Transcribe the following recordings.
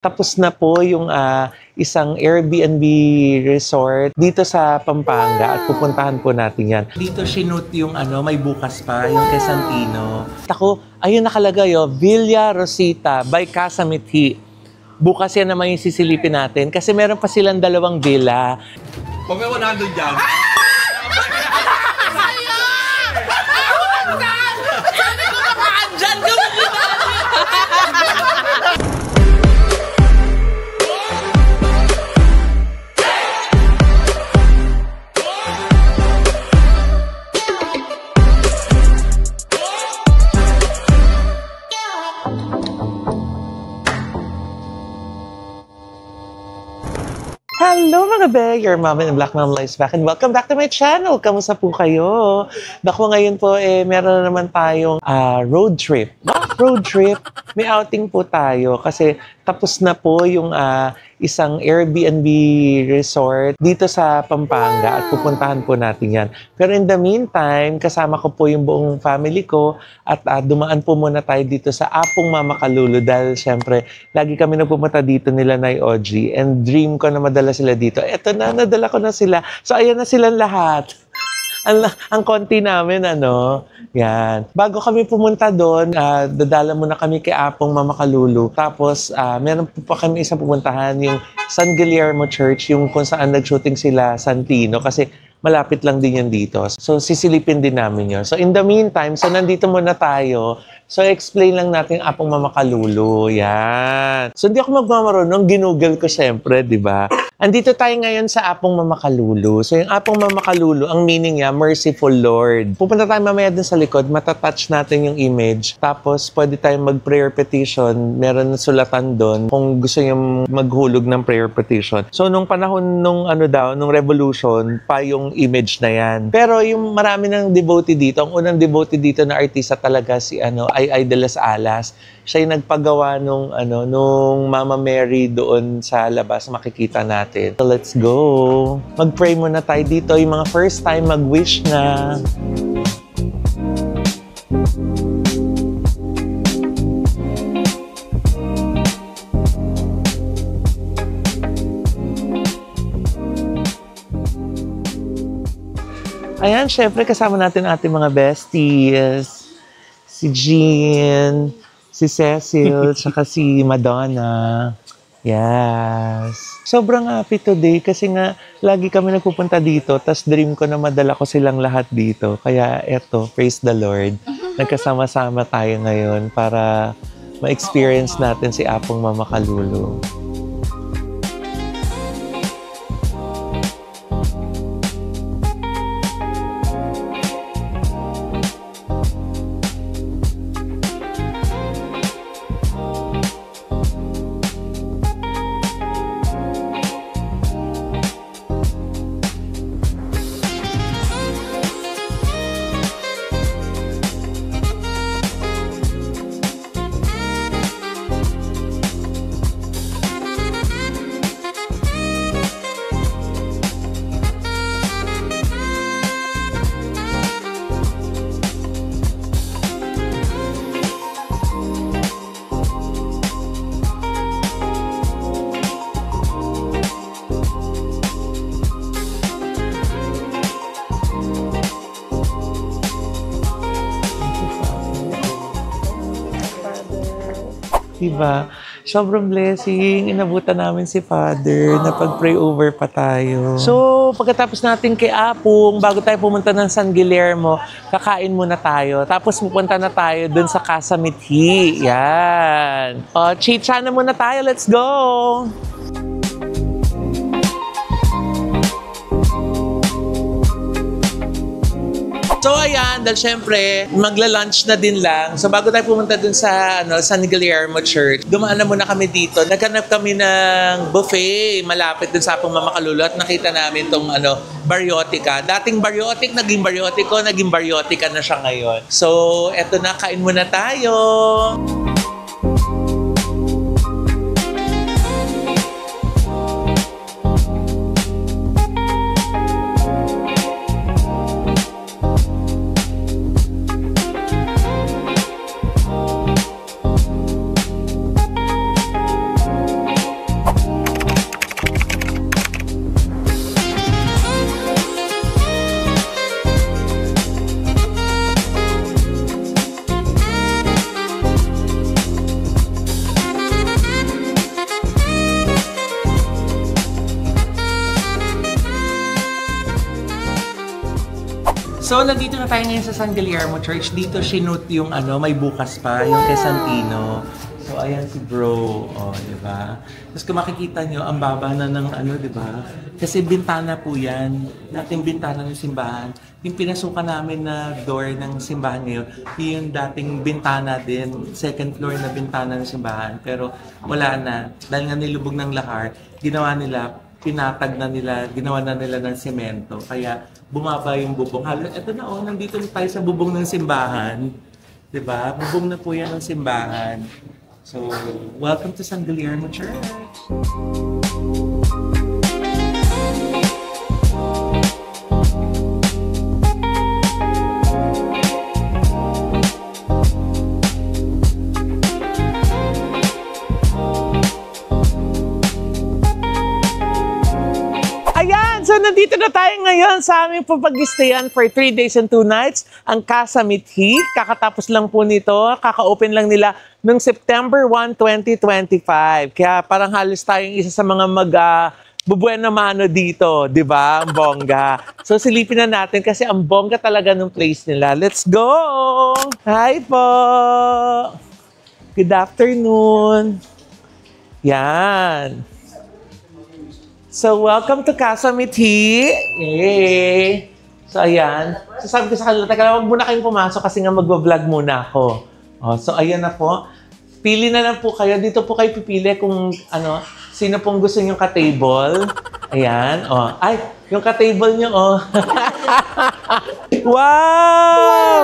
Tapos na po yung isang Airbnb resort dito sa Pampanga at pupuntahan po natin yan. Dito sinut yung may bukas pa, yung Quezantino. Ako, ayun nakalagay Villa Rosita by Casa Mithi. Bukas yan naman yung sisilipin natin kasi meron pa silang 2 villa. Pag may 100 dyan. Hello mga be! Your mom and Black Mom Lives back and welcome back to my channel! Kamusta po kayo? Naku, ngayon po meron na naman tayong road trip. Road trip, may outing po tayo kasi tapos na po yung isang Airbnb resort dito sa Pampanga at pupuntahan po natin yan. Pero in the meantime, kasama ko po yung buong family ko at dumaan po muna tayo dito sa Apong Mama Kalulu dahil syempre, lagi kami nagpupunta dito nila Nay Audrey and dream ko na madala sila dito. Eto na, nadala ko na sila. So ayan na silang lahat. Ang konti namin, yan. Bago kami pumunta doon, dadala muna kami kay Apong Mama Kalulu. Tapos, meron pa kami isang pupuntahan, yung San Guillermo Church, yung kung saan nag-shooting sila Santino. Kasi malapit lang din yan dito. So, sisilipin din namin yun. So, in the meantime, so nandito muna tayo. So, explain lang natin Apong Mama Kalulu. Yan. So, hindi ako magmamarunong. Ginugol ko siyempre, di ba? Andito tayo ngayon sa Apong Mama Kalulu. So, yung Apong Mama Kalulu, ang meaning niya, Merciful Lord. Pupunta tayo mamaya din sa likod, matatouch natin yung image. Tapos, pwede tayong mag-prayer petition. Meron na sulatan doon kung gusto niyo maghulog ng prayer petition. So, nung panahon nung nung revolution, pa yung image na yan. Pero yung marami ng devotee dito, ang unang devotee dito na artista talaga si Ay de las Alas. Siya yung nagpagawa nung Mama Mary doon sa labas, makikita natin. So let's go. Mag-pray muna tayo dito. Yung mga first time mag-wish na. Ayan, syempre kasama natin ating mga besties. Si Jean, si Cecil, saka si Madonna. Yes. Sobrang happy today kasi nga lagi kami nagpupunta dito tas dream ko na madala ko silang lahat dito. Kaya eto, praise the Lord. Nagkasama-sama tayo ngayon para ma-experience natin si Apong Mama Kalulu. Diba? Sobrang blessing. Inabutan namin si Father na pag-pray over pa tayo. So, pagkatapos natin kay Apong, bago tayo pumunta ng San Guillermo, kakain muna tayo. Tapos pupunta na tayo dun sa Casa Mithi. Yan. O, chicha na muna tayo. Let's go! So ayan, dahil syempre, magla-lunch na din lang. So bago tayo pumunta dun sa San Guillermo Church, dumaan na muna kami dito. Naghanap kami ng buffet malapit dun sa Apong Mama Kalulu at nakita namin tong Baryotica. Dating Baryotic, naging Baryotico, naging Baryotica na siya ngayon. So eto na, kain muna tayo. So, nandito na tayo ngayon sa San Guillermo Church. Dito sinut yung may bukas pa, yung kay Santino. So, ayan si bro. O, diba? Tapos kung makikita nyo, ang baba na ng diba? Kasi bintana po yan. Dating bintana ng simbahan. Yung pinasukan namin na door ng simbahan ngayon, yung dating bintana din, second floor na bintana ng simbahan. Pero wala na. Dahil nga nilubog ng lahar, ginawa nila, pinatag na nila, ginawa na nila ng semento. Kaya bumaba yung bubong. Ito na nandito na tayo sa bubong ng simbahan. Diba? Bubong na po yan ng simbahan. So, welcome to San Guillermo Church. Ayan! So, nandito na tayo ngayon sa aming papag-stayan for 3 days and 2 nights, ang Casa Mithi. Kakatapos lang po nito, kaka-open lang nila noong September 1, 2025. Kaya parang halos tayong isa sa mga bubuena mano dito, di ba? Ang bongga. So, silipin na natin kasi ang bongga talaga ng place nila. Let's go! Hi po! Good afternoon! Yan! So, welcome to Casa Mithi. Yay! So, ayan. So, sabi ko sa kanila, teka lang, wag muna kayong pumasok kasi nga mag-vlog muna ako. So, ayan na po. Pili na lang po kayo. Dito po kayo pipili kung sino pong gusto nyong ka-table. Ayan. Ay, yung ka-table nyo, Wow!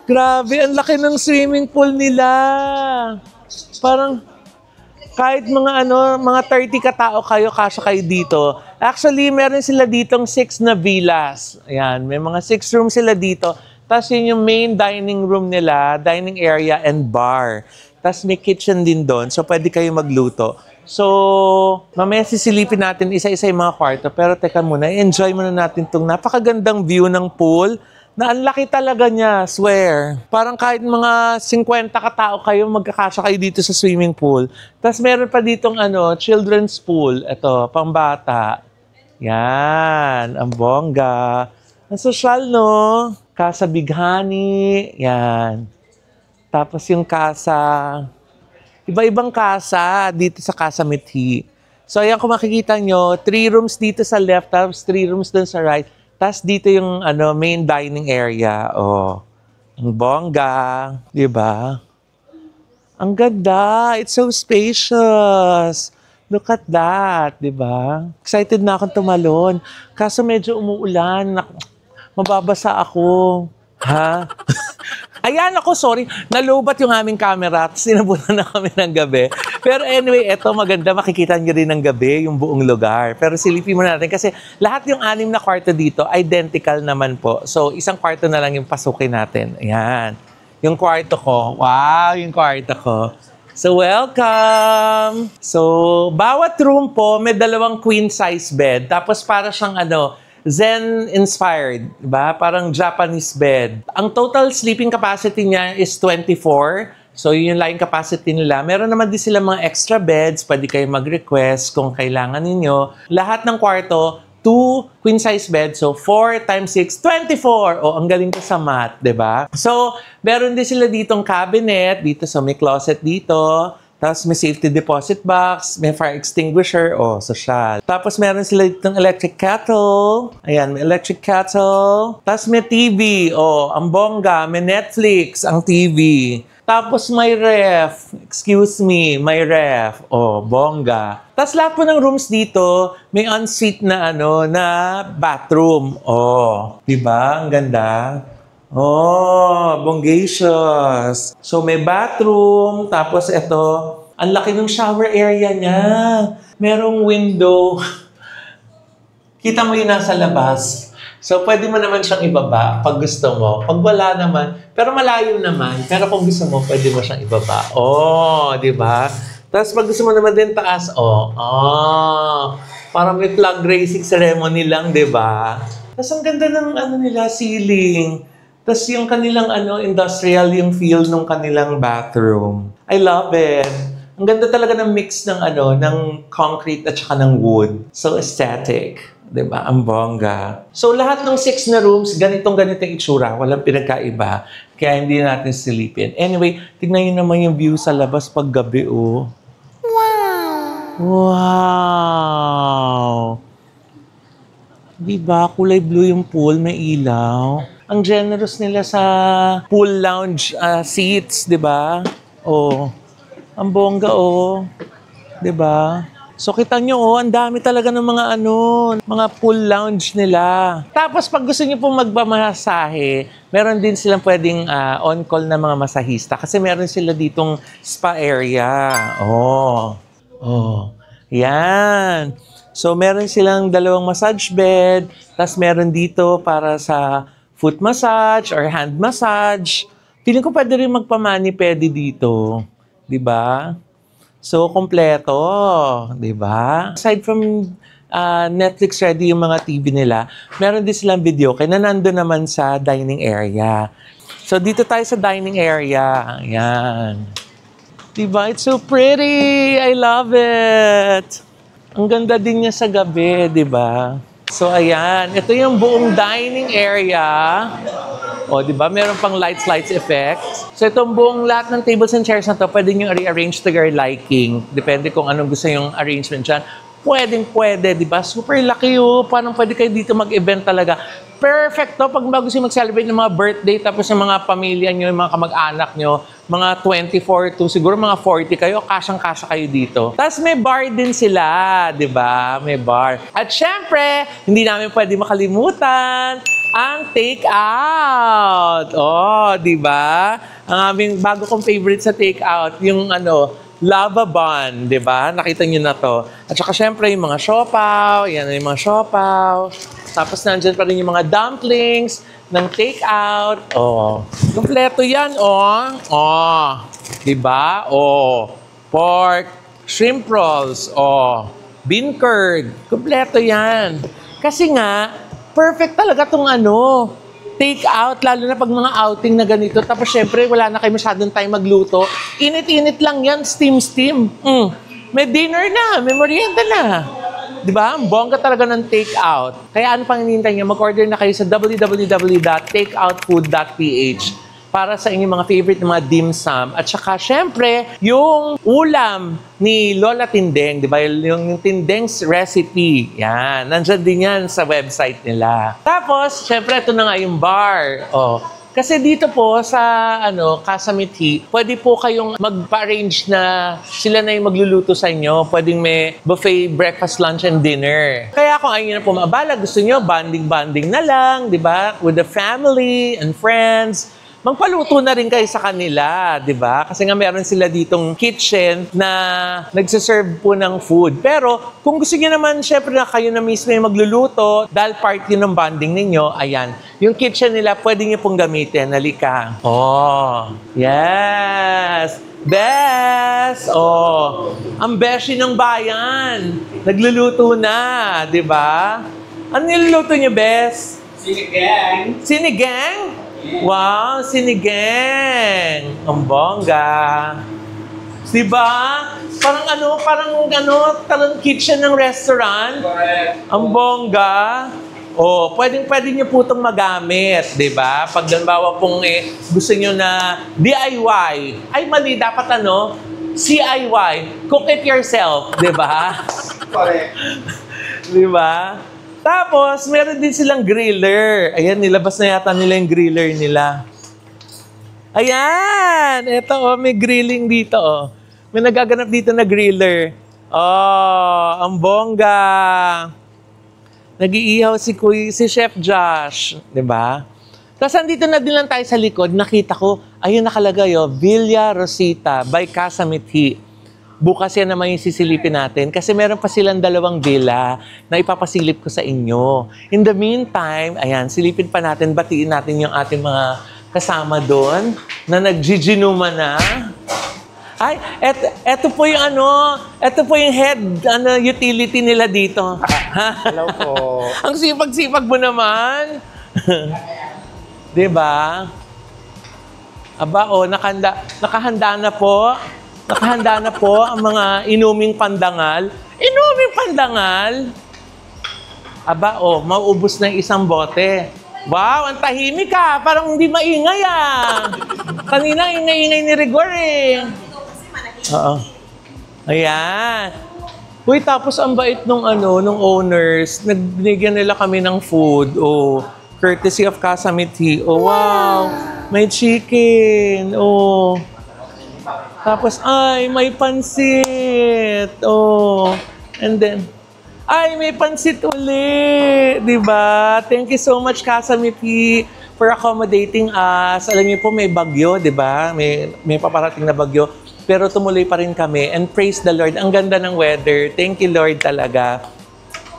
Grabe, ang laki ng swimming pool nila. Parang kahit mga mga 30 katao kayo, kasya kayo dito. Actually, meron sila ditong 6 na villas. Ayan, may mga 6 rooms sila dito. Tapos yun yung main dining room nila, dining area and bar. Tapos may kitchen din doon, so pwede kayo magluto. So, mamaya sisilipin natin isa-isa yung mga kwarto. Pero teka muna, enjoy muna natin itong napakagandang view ng pool. Na ang laki talaga niya, swear. Parang kahit mga 50 katao kayo, magkakasya kayo dito sa swimming pool. Tapos meron pa ditong children's pool. Ito, pambata. Yan, ang bongga. Ang sosyal, no? Casa Bighani. Yan. Tapos yung casa. Iba-ibang casa dito sa Casa Mithi. So, ayan kung makikita nyo, 3 rooms dito sa left, tapos 3 rooms dun sa right. Tapos dito yung main dining area. Ang bongga. Diba? Ang ganda. It's so spacious. Look at that. Diba? Excited na akong tumalon. Kaso medyo umuulan. Mababasa ako. Ha? Ayan ako, sorry. Nalubat yung aming camera. Sinabunan na kami ng gabi. Pero anyway, eto maganda. Makikita nyo rin ng gabi yung buong lugar. Pero silipin muna natin kasi lahat yung 6 na kwarto dito, identical naman po. So, isang kwarto na lang yung pasukin natin. Ayan. Yung kwarto ko. Wow, yung kwarto ko. So, welcome! So, bawat room po, may 2 queen-size bed. Tapos para siyang Zen-inspired, diba? Parang Japanese bed. Ang total sleeping capacity niya is 24. So, yun yung lying capacity nila. Meron naman din sila mga extra beds. Pwede kayo mag-request kung kailangan ninyo. Lahat ng kwarto, 2 queen-size beds. So, 4 times 6, 24. Ang galing ko sa math, diba? So, meron din sila ditong cabinet. Dito, so may closet dito. Tapos may safety deposit box, may fire extinguisher, social. Tapos meron sila ditong electric kettle. Ayan, may electric kettle. Tapos may TV, ang bongga, may Netflix, ang TV. Tapos may ref, may ref, bongga. Tapos lahat po ng rooms dito, may ensuite na na bathroom. Diba? Ang ganda. Bongacious. So, may bathroom. Tapos, ito, ang laki ng shower area niya. Merong window. Kita mo yun nasa labas. So, pwede mo naman siyang ibaba pag gusto mo. Pag wala naman, pero malayo naman. Pero kung gusto mo, pwede mo siyang ibaba. Di ba? Tapos, pag gusto mo naman din taas, parang may flag raising ceremony lang, di ba? Tapos, ang ganda ng nila, ceiling. Tapos yung kanilang industrial yung feel ng kanilang bathroom. I love it. Ang ganda talaga ng mix ng ng concrete at saka ng wood. So aesthetic. Diba? Ang bongga. So, lahat ng 6 na rooms, ganitong itsura. Walang pinagkaiba. Kaya hindi natin silipin. Anyway, tignan nyo naman yung view sa labas pag gabi, oh. Wow! Diba? Kulay blue yung pool, may ilaw. Ang generous nila sa pool lounge seats, diba? Oh. Ang bongga, oh. Diba? So, kita nyo, oh, ang dami talaga ng mga pool lounge nila. Tapos, pag gusto nyo pong magmamasahe, meron din silang pwedeng on-call na mga masahista kasi meron sila ditong spa area. Oh. Oh. Yan. So, meron silang 2 massage bed, tapos meron dito para sa foot massage or hand massage. Feeling ko pwede rin magpamani-pedi dito. Diba? So, kompleto, di ba? Aside from Netflix ready yung mga TV nila, meron din silang video kaya nandun naman sa dining area. So, dito tayo sa dining area. Ayan. Di ba? It's so pretty! I love it! Ang ganda din niya sa gabi, di ba? So, ayan. Ito yung buong dining area. O, di ba? Meron pang lights effects. So, itong buong lahat ng tables and chairs na to, pwede nyo rearrange to your liking. Depende kung anong gusto yung arrangement dyan. Pwede, di ba? Super laki, oh. Parang pwede kayo dito mag-event talaga. Perfect to pag gusto nyo mag-celebrate ng mga birthday, tapos ng mga pamilya nyo, yung mga kamag-anak nyo, mga 24 to siguro mga 40 kayo, kasyang-kasya kayo dito. Tapos may bar din sila, di ba? May bar. At syempre, hindi namin pwede makalimutan ang take-out. Oh, di ba? Ang aming bago kong favorite sa take-out, yung lava bun, di ba? Nakita niyo na to. At saka syempre, yung mga siopaw, yan yung mga siopaw. Tapos nandyan pa rin yung mga dumplings ng take-out. Oh, kompleto yan, oh. Oh, di ba? Oh, pork, shrimp rolls, oh, bean curd. Kompleto yan. Kasi nga, perfect talaga tong take out, lalo na pag mga outing na ganito. Tapos syempre, wala na kayo masyadong time magluto. Init-init lang yan, steam. May dinner na, may merienda na. Di ba? Ang bongga talaga ng take out. Kaya ano pang hinihintay niyo? Mag-order na kayo sa www.takeoutfood.ph para sa inyong mga favorite na mga dim sum. At saka, syempre, yung ulam ni Lola Tindeng, di ba? Yung Tindeng's recipe. Yan. Nandyan din yan sa website nila. Tapos, syempre, ito na nga yung bar. Oh. Kasi dito po sa Casa Mithi, pwede po kayong magpa-arrange na sila na yung magluluto sa inyo. Pwedeng may buffet breakfast, lunch, and dinner. Kaya kung ayun na po maabala, gusto nyo, banding na lang, di ba? With the family and friends. Magpaluto na rin kayo sa kanila, di ba? Kasi nga meron sila ditong kitchen na nagsiserve po ng food. Pero kung gusto niyo naman, syempre na kayo na mismo yung magluluto, dahil part yun ng bonding ninyo, ayan. Yung kitchen nila, pwede niyo pong gamitin. Halika. Oh, yes! Bes! Oh, ang beshi ng bayan. Nagluluto na, di ba? Ano niluluto niyo, Bes? Sinigang. Sinigang? Wow, sinigang. Ang bongga. Diba? Parang kitchen ng restaurant. Correct. Ang bongga. Oh, pwede niyo po itong magamit, diba? Pag halimbawa pong gusto niyo na DIY. Ay, mali. Dapat CIY. Cook it yourself, diba? Correct. Diba? Tapos, meron din silang griller. Ayan, nilabas na yata nila yung griller nila. Ayan! Ito, may grilling dito. May nagaganap dito na griller. Oh, ang bongga. Nag-iihaw si Chef Josh. Diba? Tapos, andito na din lang tayo sa likod. Nakita ko, ayun nakalagay, Villa Rosita by Casa Mithi. Bukas yan naman yung sisilipin natin kasi meron pa silang 2 villa na ipapasilip ko sa inyo. In the meantime, ayan, silipin pa natin, batiin natin yung ating mga kasama doon na nagjiginuma na. Ay, eto po yung eto po yung head utility nila dito. Hello po. Ang sipag-sipag mo naman. 'Di ba? Aba, nakahanda na po. Nakahanda na po ang mga inuming pandangal. Inuming pandangal? Aba, oh, mauubos na yung isang bote. Wow, ang tahimik ka. Parang hindi maingay ah. Kanina, ingay-ingay ni Rigor eh. Oo. Ayan. Uy, tapos ang bait nung owners, nagbinigyan nila kami ng food. Oh, courtesy of Casamity. Oh, wow. May chicken. Oh. Tapos, ay, may pansit. Oh. And then, ay, may pansit uli. Diba? Thank you so much, Casamity, for accommodating us. Alam niyo po, may bagyo, diba? May paparating na bagyo. Pero tumuloy pa rin kami. And praise the Lord. Ang ganda ng weather. Thank you, Lord, talaga.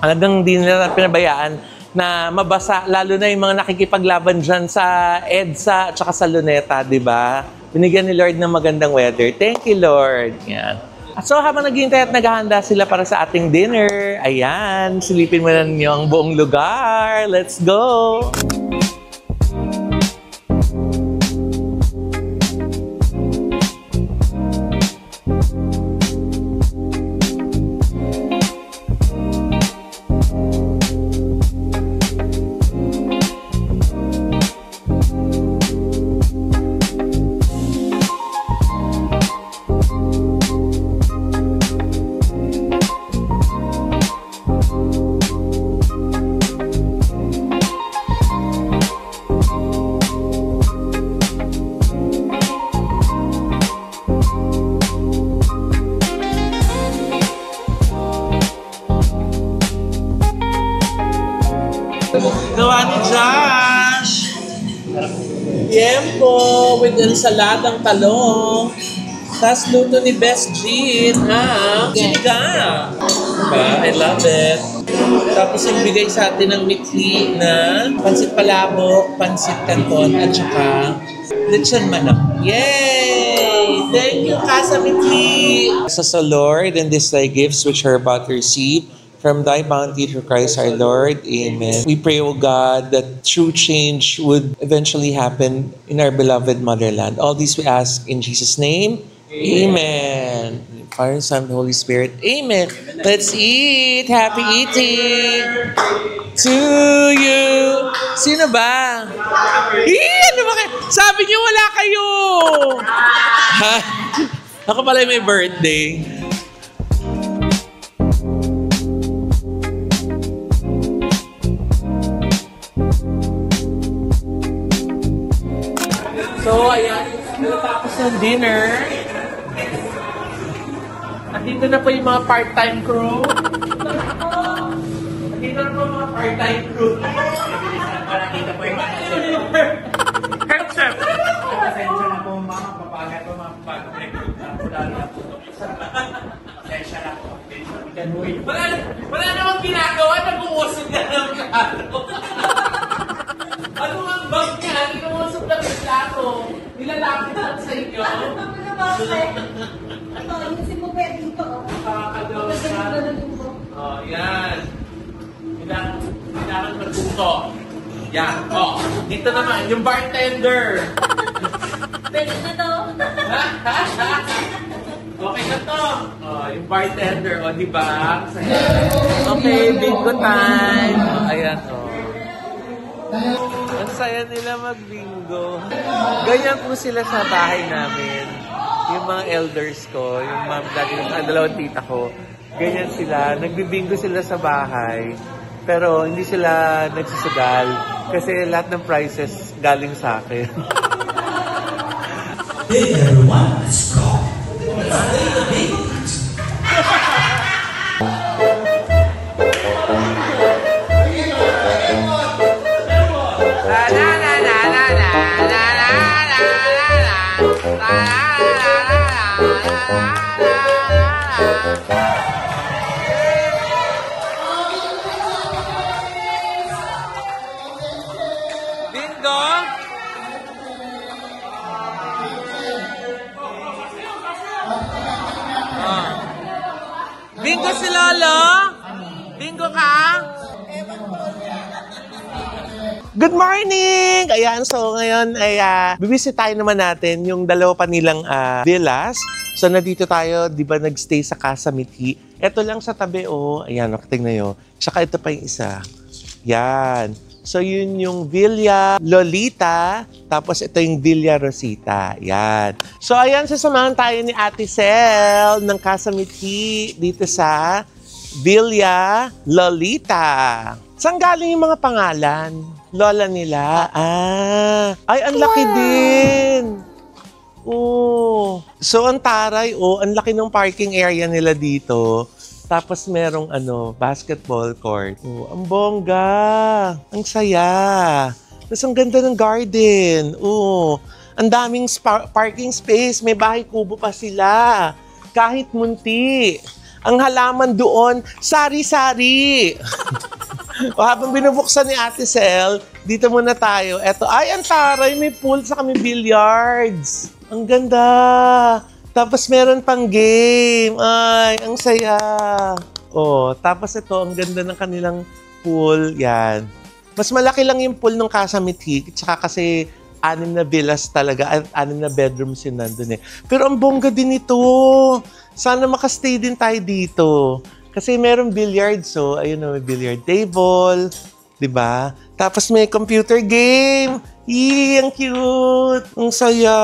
Hanggang di nila pinabayaan na mabasa. Lalo na yung mga nakikipaglaban dyan sa EDSA at saka sa Luneta, di ba? Binigyan ni Lord ng magandang weather. Thank you, Lord. Yan. So, habang naghihintay at naghahanda sila para sa ating dinner, ayan, silipin mo na ninyo ang buong lugar. Let's go! Gawa ni Josh. Tiempo with ensaladang talong. Tapos luto ni Best Jean, ha? Sinigang. Diba? I love it. Tapos yung bigay sa atin ng mithi na pansit palabok, pansit canton, at saka lechon manok. Yay! Thank you, Casamity! Sa Lord, and these thy gifts which are about to receive, from thy bounty through Christ our Lord. Amen. We pray, O God, that true change would eventually happen in our beloved motherland. All these we ask in Jesus' name. Amen. Father, Son, and Holy Spirit. Amen. Let's eat. Happy eating. To you. Sino ba? Ano ba kayo? Sabi niyo wala kayo. Ha? Ako pala may birthday. So, ayan, natapos ng dinner. At dito na po yung mga part-time crew. At dito na po yung mga part-time crew. Dito po yung health chef. Pasensya na po mga papagat po mga papagat. Dali na po. Pasensya na po. Wala namang ginagawa. Nag-uusog na ng plato. Ano ang bag niya? Inuusog lang yung plato. Nilalapit lang sa inyo. Ito, yung si Bupet dito. Kakadaw na. Oh, yan. Kailangan matuto. Yan. Oh, dito naman, yung bartender. Pwede na to. Okay na to. Oh, yung bartender. O, di ba? Okay, bingo time. Ayan, oh. Ang saya nila mag-bingo. Ganyan po sila sa bahay namin. Yung mga elders ko, yung dalawang tita ko, ganyan sila. Nagbibingo sila sa bahay. Pero hindi sila nagsisugal. Kasi lahat ng prizes galing sa akin. Hey everyone, let's go. Bingo! Bingo si Lolo? Bingo ka? Good morning! Ayan, so ngayon ay bibisitahin naman natin yung dalawa pa nilang villas. So, nandito tayo, di ba, nagstay sa Casa Mithi. Ito lang sa tabi, oh. Ayan, tingnan nyo. Tsaka ito pa yung isa. Yan. So, yun yung Villa Lolita. Tapos, ito yung Villa Rosita. Yan. So, ayan, sasamahan tayo ni Ate Sel ng Casa Mithi dito sa Villa Lolita. Saan galing yung mga pangalan? Lola nila. Ay, ang laki din. Oh. So, ang taray, ang laki ng parking area nila dito. Tapos, merong basketball court. Oh, ang bongga. Ang saya. Tapos, ang ganda ng garden. Oh, ang daming parking space. May bahay kubo pa sila. Kahit munti. Ang halaman doon, sari-sari. O habang binubuksan ni Ate Sel, dito muna tayo. Eto, ay, ang taray, may pool sa kami billiards. Ang ganda. Tapos meron pang game. Ay, ang saya. Oh, tapos ito, ang ganda ng kanilang pool. Yan. Mas malaki lang yung pool ng Casa Mithi. Tsaka kasi 6 na villas talaga at 6 na bedrooms yun nandun eh. Pero ang bongga din ito. Sana makastay din tayo dito. Kasi merong billiard, so ayun na, may billiard table, di ba? Tapos may computer game. Yee, ang cute. Ang saya.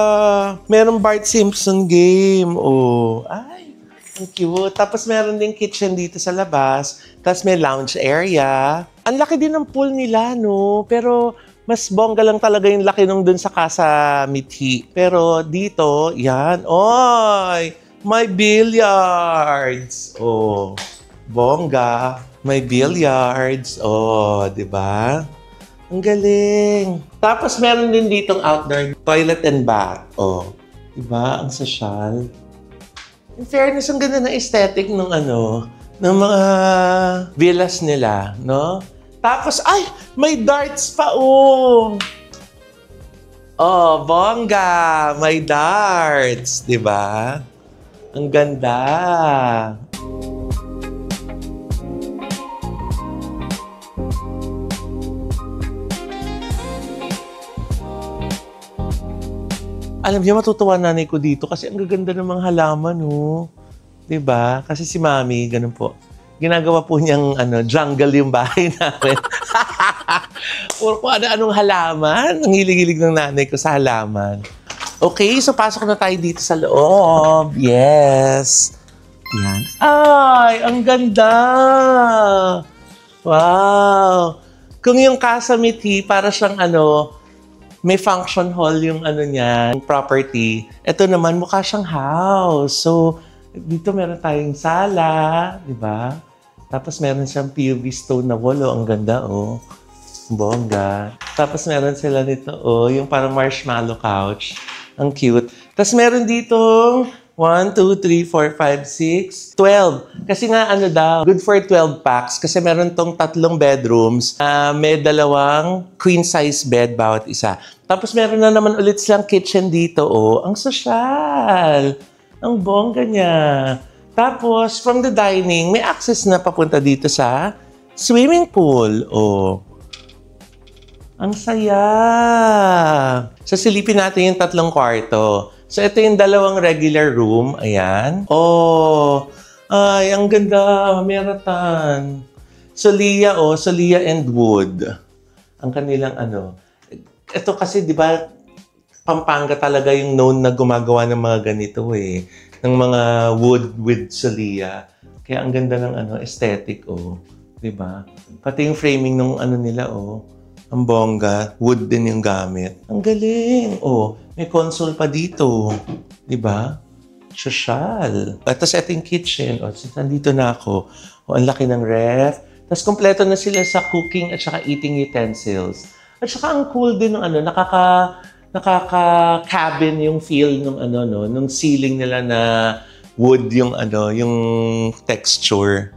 Merong Bart Simpson game. Oh, ay, ang cute. Tapos meron din kitchen dito sa labas. Tapos may lounge area. Ang laki din ng pool nila, no? Pero mas bongga lang talaga yung laki nung dun sa Casa Mithi. Pero dito, yan. Oy, may billiards. Oh, bongga. May billiards. Oh, di ba? Ang galing. Tapos meron din ditong outdoor toilet and bath. Oh, di ba? Ang sosyal. In fairness, ang ganda ng aesthetic ng ng mga villas nila, no? Tapos, ay, may darts pa, oh. Oh, bongga. May darts, di ba? Ang ganda. Alam niyo, matutuwa nanay ko dito kasi ang gaganda ng mga halaman, oh. Diba? Kasi si Mami, ganun po. Ginagawa po niyang jungle yung bahay namin. Puro po anong halaman. Ang hilig-hilig ng nanay ko sa halaman. Okay, so pasok na tayo dito sa loob. Yes. Yan. Ay, ang ganda. Wow. Kung yung Casa Mithi, para siyang may function hall yung niya, yung property. Ito naman, mukha siyang house. So, dito meron tayong sala, di ba? Tapos meron siyang POV stone na wall, ang ganda, oh. Bongga. Tapos meron sila nito, oh, yung parang marshmallow couch. Ang cute. Tapos meron dito 1, 2, 3, 4, 5, 6, 12. Kasi nga daw, good for 12 packs. Kasi meron tong 3 bedrooms. May 2 queen size bed bawat isa. Tapos meron na naman ulit silang kitchen dito, oh. Ang sosyal. Ang bongga niya. Tapos, from the dining, may access na papunta dito sa swimming pool. Oh. Ang saya. Sasilipin natin yung 3 kwarto. So, ito yung 2 regular room. Ayan. Oh. Ay, ang ganda. Meratan. Solia, oh. Solia and Wood. Ang kanilang Ito kasi, di ba, Pampanga talaga yung known na gumagawa ng mga ganito eh. Ng mga wood with solia. Kaya ang ganda ng aesthetic, oh. Diba? Pati yung framing ng nila, oh. Ang bongga. Wood din yung gamit. Ang galing. Oh, may console pa dito. Diba? Sosyal. At tapos ito yung kitchen. Oh, since nandito na ako. Oh, ang laki ng ref. Tapos kompleto na sila sa cooking at saka eating utensils. At saka ang cool din ng nakaka-cabin yung feel nung ceiling nila na wood yung yung texture.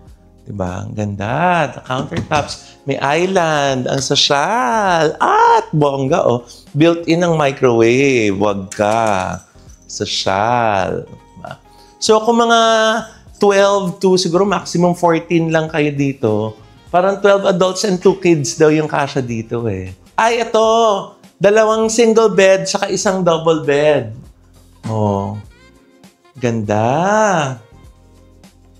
Diba? Ang ganda. The countertops. May island. Ang sosyal. At bongga, oh. Built-in ang microwave. Wag ka. Sosyal. Diba? So, kung mga 12 to siguro maximum 14 lang kayo dito, parang 12 adults and 2 kids daw yung kasya dito eh. Ay, ito! 2 single bed saka 1 double bed. Oh. Ganda.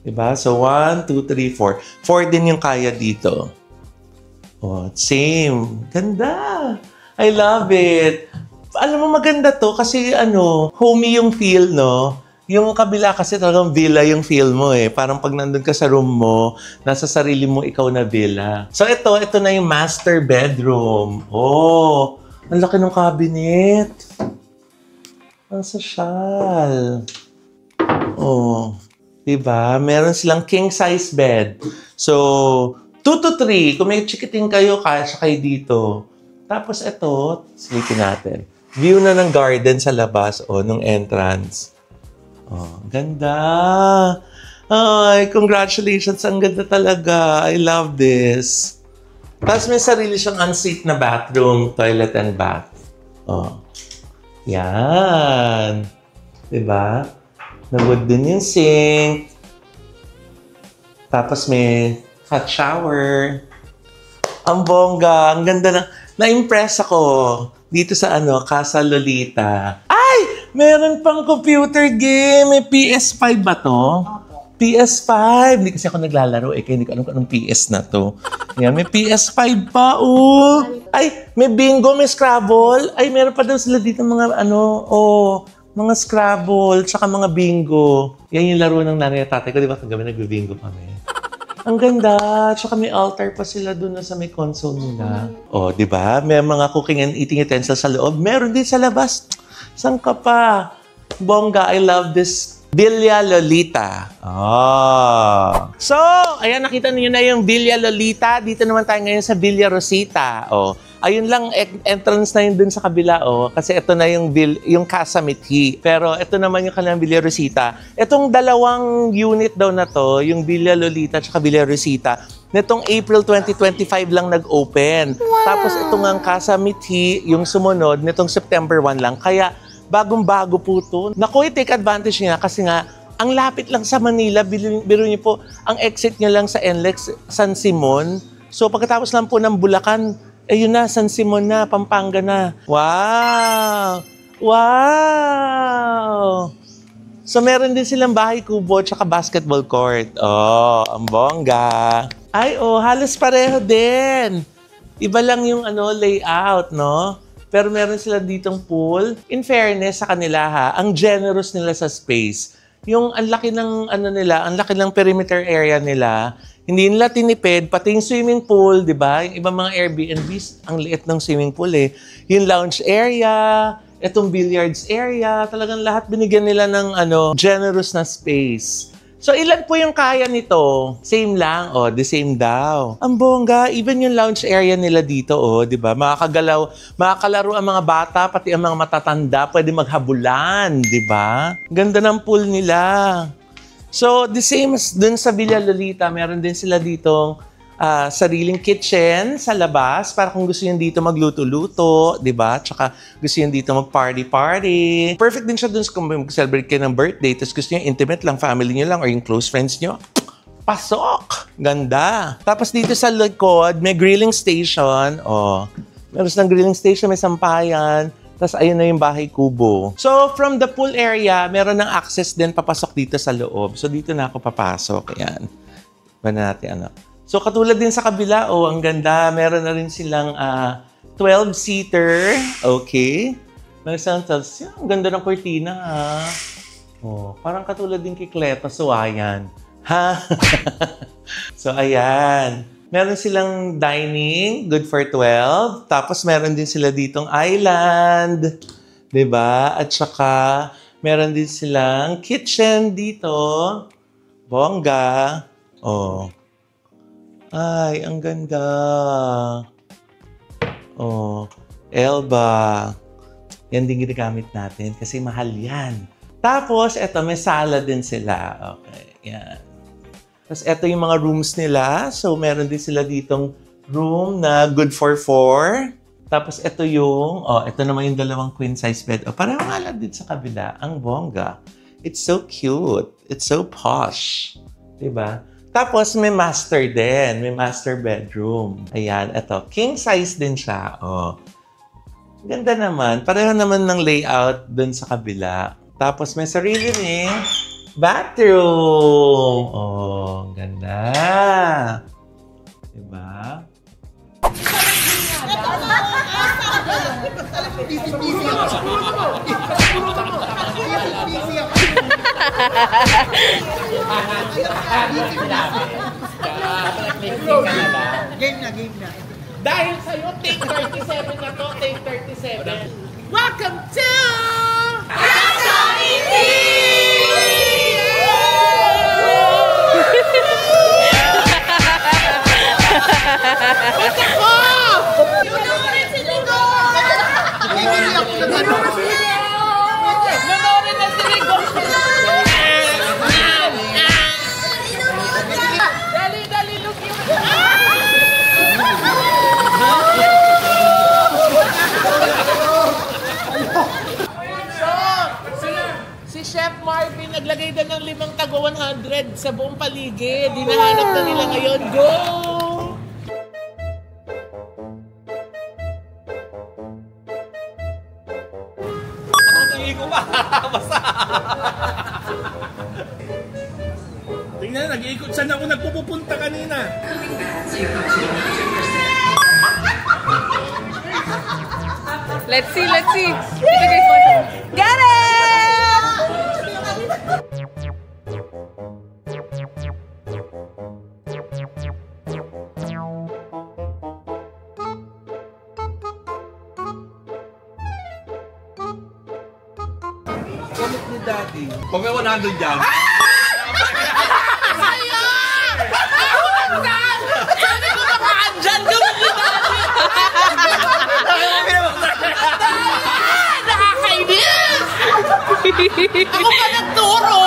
Diba? So, 1, 2, 3, 4. 4 din yung kaya dito. Oh, same. Ganda. I love it. Alam mo, maganda to kasi homey yung feel, no? Yung kabila kasi talagang villa yung feel mo eh. Parang pag nandun ka sa room mo, nasa sarili mo ikaw na villa. So ito na yung master bedroom. Oh, ang laki ng cabinet. Ang sosyal. Oh, diba? Meron silang king size bed. So, 2 to 3. Kung may chikiting kayo, kasya kayo dito. Tapos ito, silipin natin. View na ng garden sa labas nung entrance. Oh, ganda. Ay, congratulations. Ang ganda talaga. I love this. Tapos may sarili siyang ensuite na bathroom, toilet and bath. Oh. Yan. Diba? Nagod din yung sink. Tapos may hot shower. Ang bongga. Ang ganda na. Na-impress ako dito sa Casa Lolita. Ay! Meron pang computer game. May PS5 ba to? PS5. Hindi kasi ako naglalaro kaya hindi ko alam kung anong PS na to. Yan, may PS5 pa, Ay, may bingo, may Scrabble. Ay, meron pa daw sila dito mga mga Scrabble, tsaka mga bingo. Yan yung laro ng nanay at tatay ko. Di ba kagabi nag-bingo kami? Ang ganda. Tsaka may altar pa sila doon sa may console nila. Oh, di ba? May mga cooking and eating utensils sa loob. Meron din sa labas. Saan ka pa? Bongga, I love this Villa Lolita. Oh. So, ayan, nakita niyo na yung Villa Lolita. Dito naman tayo ngayon sa Villa Rosita. Oh. Ayun lang, entrance na yun dun sa kabila. Kasi ito na yung Casa Mithi. Pero ito naman yung kanilang Villa Rosita. Itong dalawang unit daw na to, yung Villa Lolita at Villa Rosita, nitong April 2025 lang nag-open. Wow. Tapos ito nga ang Casa Mithi, yung sumunod, nitong September 1 lang. Kaya bagong-bago po ito. Naku, take advantage niya kasi nga, ang lapit lang sa Manila. Biro niyo po, ang exit niya lang sa NLEX, San Simon. So pagkatapos lang po ng Bulacan, yun na, San Simon na, Pampanga na. Wow! Wow! So meron din silang bahay kubo at basketball court. Oh, ang bongga. Ay, halos pareho din. Iba lang yung layout, no? Pero meron sila ditong pool. In fairness sa kanila ang generous nila sa space. Yung ang laki ng ang laki ng perimeter area nila. Hindi nila tinipid, pati yung swimming pool, di ba? Yung ibang mga Airbnbs, ang liit ng swimming pool Yung lounge area, itong billiards area, talagang lahat binigyan nila ng generous na space. So, ilan po yung kaya nito? Same lang, the same daw. Ang bongga, even yung lounge area nila dito, di ba? Makakalaro ang mga bata, pati ang mga matatanda, pwede maghabulan, di ba? Ganda ng pool nila. So, the same as dun sa Villa Lolita, meron din sila ditong sariling kitchen sa labas para kung gusto nyo dito magluto-luto, di ba? Tsaka gusto nyo dito mag-party-party. Perfect din siya dun kung mag-celebrate kayo ng birthday, tapos gusto nyo intimate lang, family nyo lang, or yung close friends nyo. Pasok! Ganda! Tapos dito sa likod, may grilling station. Meron silang grilling station, may sampayan. Tapos ayun na yung bahay kubo. So, from the pool area, meron ng access din papasok dito sa loob. So, dito na ako papasok. Ayan. Ba natin So, katulad din sa kabila, ang ganda. Meron na rin silang 12-seater. Okay. Meron silang 12. Ang ganda ng kurtina, parang katulad din kay Cleto. So, ayan. Ha? So, ayan. Meron silang dining, good for 12. Tapos, meron din sila ditong island. Diba? At saka, meron din silang kitchen dito. Bongga. Ay, ang ganda. Elba. Yan din ginagamit natin kasi mahal yan. Tapos, eto, may sala din sila. Okay, yan. Tapos, eto yung mga rooms nila. So, meron din sila ditong room na good for 4. Tapos, eto yung, eto naman yung dalawang queen size bed. Parang nga lang din sa kabila. Ang bongga. It's so cute. It's so posh. Diba? Tapos, may master din. May master bedroom. Ayan, ito. King size din siya. Ganda naman. Pareho naman ng layout dun sa kabila. Tapos may sarili ring bathroom. Oh, ganda. Diba? Game na, game na. Dahil sa'yo, take 37 na to, take 37. Welcome to... Nanorin na si Rigo! Dali, dali, look you! Si Chef Marvin naglagay din ng 5 tago 100 sa buong paligid. Hinahanap na nila ngayon. Go! Tingnan, nag-iikot. Saan ako nagpupunta kanina? Let's see, let's see. Dito guys, photo. Got it! Gamit ni Daddy. Pag may 100 dyan. Sabi ko makaandyan gawin ni Daddy! Nakakainis! Ako pa nagturo!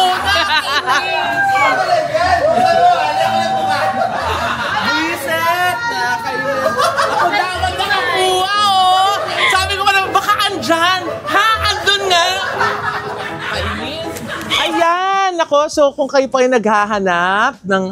Reset! Nakakainis. Ako dapat nakakuha, oh! Sabi ko pa naman, baka andyan! Ha? Andun nga! Kainis! Ayan! Ako, so kung kayo po ay naghahanap ng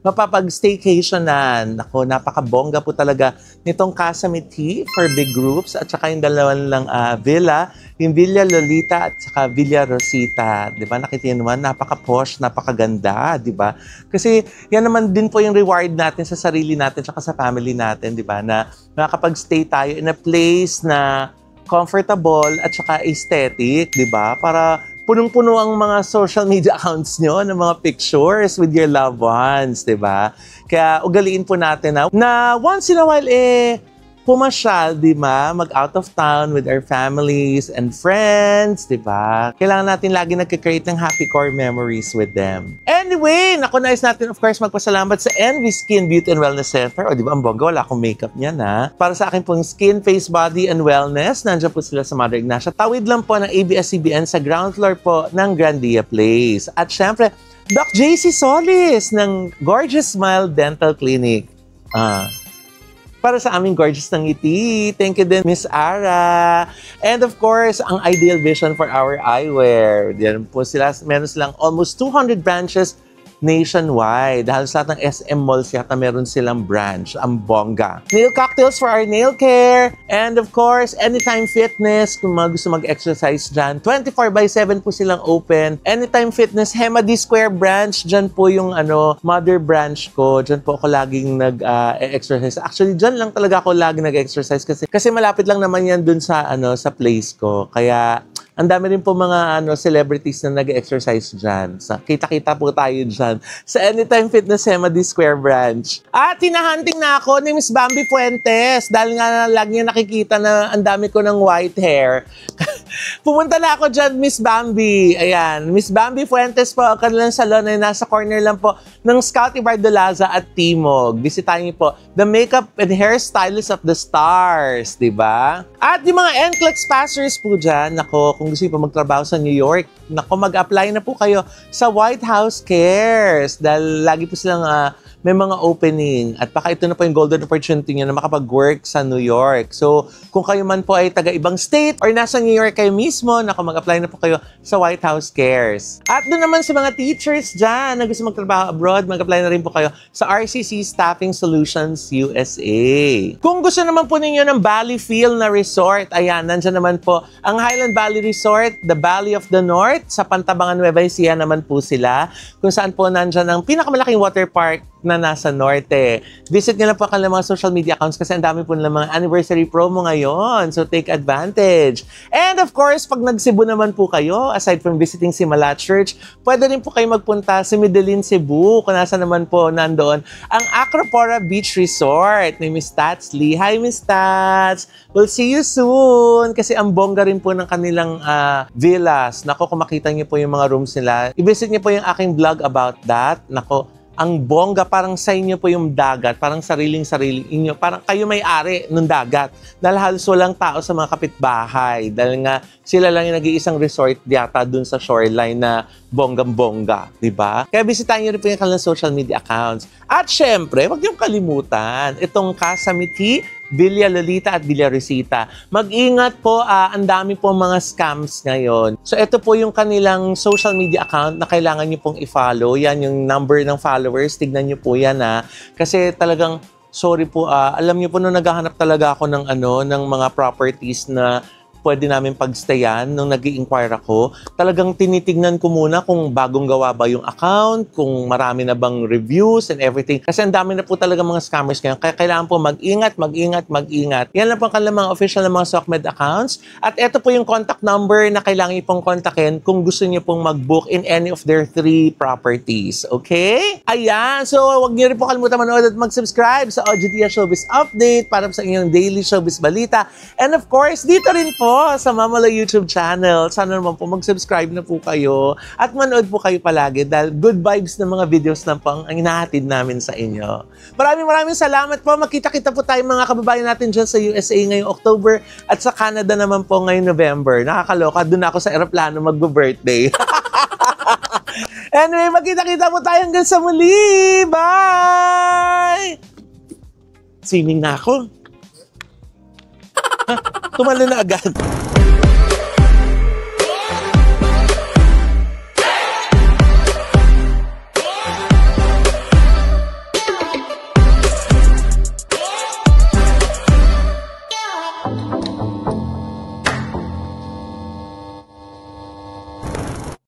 mapapag-staycationan, ako, napakabongga po talaga nitong Casamity for big groups at saka yung dalawang lang villa, yung Villa Lolita at saka Villa Rosita. Di ba? Nakita nyo naman, napaka-posh, napakaganda, di ba? Kasi yan naman din po yung reward natin sa sarili natin at sa family natin, di ba? Na makakapag-stay tayo in a place na comfortable at saka aesthetic, di ba? Para punong-puno ang mga social media accounts nyo ng mga pictures with your loved ones, di ba? Kaya ugaliin po natin na once in a while, pumasyal, di ba? Mag-out of town with our families and friends, di ba? Kailangan natin lagi nagka-create ng happy core memories with them. Anyway, naku, nais natin of course magpasalamat sa Envy Skin Beauty and Wellness Center. O di ba, ang bongga, wala akong makeup niyan ha. Para sa akin pong skin, face, body, and wellness, nandiyan po sila sa Mother Ignacia. Tawid lang po ng ABS-CBN sa ground floor po ng Grandia Place. At syempre, Doc JC Solis ng Gorgeous Smile Dental Clinic. Para sa aming gorgeous ng ngiti. Thank you din, Miss Ara. And of course, ang Ideal Vision for our eyewear. Diyan po sila, meron silang almost 200 branches nationwide. Halos lahat ng SM malls yata meron silang branch. Ang bongga. Nail cocktails for our nail care. And of course, Anytime Fitness. Kung mga gusto mag-exercise dyan, 24/7 po silang open. Anytime Fitness, Hema D Square branch. Dyan po yung mother branch ko. Dyan po ako laging nag-exercise. Actually, dyan lang talaga ako laging nag-exercise kasi malapit lang naman yan dun sa sa place ko. Kaya ang dami rin po mga celebrities na nag-exercise dyan. Kita-kita po tayo dyan sa Anytime Fitness Hema D Square branch. At hinahunting na ako ni Miss Bambi Fuentes dahil nga lagi niya nakikita na ang dami ko ng white hair. Pumunta na ako dyan, Miss Bambi. Ayan, Miss Bambi Fuentes po, ang kanilang salon ay nasa corner lang po ng Scouty Bardolaza at Timog. Bisitahin niyo po the makeup and hairstylist of the stars, di ba? At yung mga NCLEX passers po dyan, nako, kung gusto niyo po magtrabaho sa New York, nako, mag-apply na po kayo sa White House Cares dahil lagi po silang may mga opening. At baka ito na po yung golden opportunity nyo na makapag-work sa New York. So, kung kayo man po ay taga-ibang state or nasa New York kayo mismo, naku, mag-apply na po kayo sa White House Cares. At doon naman sa mga teachers dyan na gusto magtrabaho abroad, mag-apply na rin po kayo sa RCC Staffing Solutions USA. Kung gusto naman po ninyo ng Valley Feel na resort, ayan, nandyan naman po ang Highland Valley Resort, the Valley of the North, sa Pantabangan, Nueva Ecija naman po sila, kung saan po nandyan ang pinakamalaking water park na nasa norte. Visit nyo lang po kanilang mga social media accounts kasi ang dami po nilang mga anniversary promo ngayon. So, take advantage. And of course, pag nag-Cebu naman po kayo, aside from visiting Simala Church, pwede rin po kayo magpunta sa Medellin, Cebu, kung nasa naman po nandoon ang Acropora Beach Resort ni Miss Tats Lee. Hi, Miss Tats! We'll see you soon! Kasi ang bongga rin po ng kanilang villas. Nako, kung makita niyo po yung mga rooms nila, i-visit niyo po yung aking vlog about that. Nako, ang bongga, parang sa inyo po yung dagat, parang sariling-sarili inyo, parang kayo may-ari ng dagat. Dahil halos walang tao sa mga kapitbahay. Dahil nga sila lang yung nag-iisang resort yata dun sa shoreline na bonggang-bongga, di ba? Kaya bisitahin nyo rin po yung kanilang social media accounts. At syempre, huwag niyong kalimutan, itong Casa Miti, Villa Lolita at Villa Rosita. Mag-ingat po, ang dami po mga scams ngayon. So ito po yung kanilang social media account na kailangan nyo pong i-follow. Yan yung number ng followers. Tignan nyo po yan Kasi talagang, sorry po, alam nyo po nung naghahanap talaga ako ng, ng mga properties na pwede namin pagstayan nung nag-i-inquire ako. Talagang tinitignan ko muna kung bagong gawa ba yung account, kung marami na bang reviews and everything. Kasi ang dami na po talaga mga scammers ngayon. Kaya kailangan po mag-ingat, mag-ingat, mag-ingat. Yan lang po ang kanilang mga official na mga SOCMED accounts. At ito po yung contact number na kailangan niyo pong kontakin kung gusto niyo pong mag-book in any of their 3 properties. Okay? Ayan. So, huwag niyo rin po kalimutan manood at mag-subscribe sa OGDS Showbiz Update para sa inyong daily showbiz balita. And of course, dito rin po sa Mamaloy YouTube channel. Sana naman po mag-subscribe na po kayo at manood po kayo palagi dahil good vibes ng mga videos na po ang hinahatid namin sa inyo. Maraming salamat po. Makita-kita po tayo mga kababayan natin dyan sa USA ngayong October at sa Canada naman po ngayong November. Nakakaloka. Doon ako sa aeroplano mag-birthday. Anyway, magkita-kita po tayo hanggang sa muli. Bye! Swimming na ako. Tumalo na agad.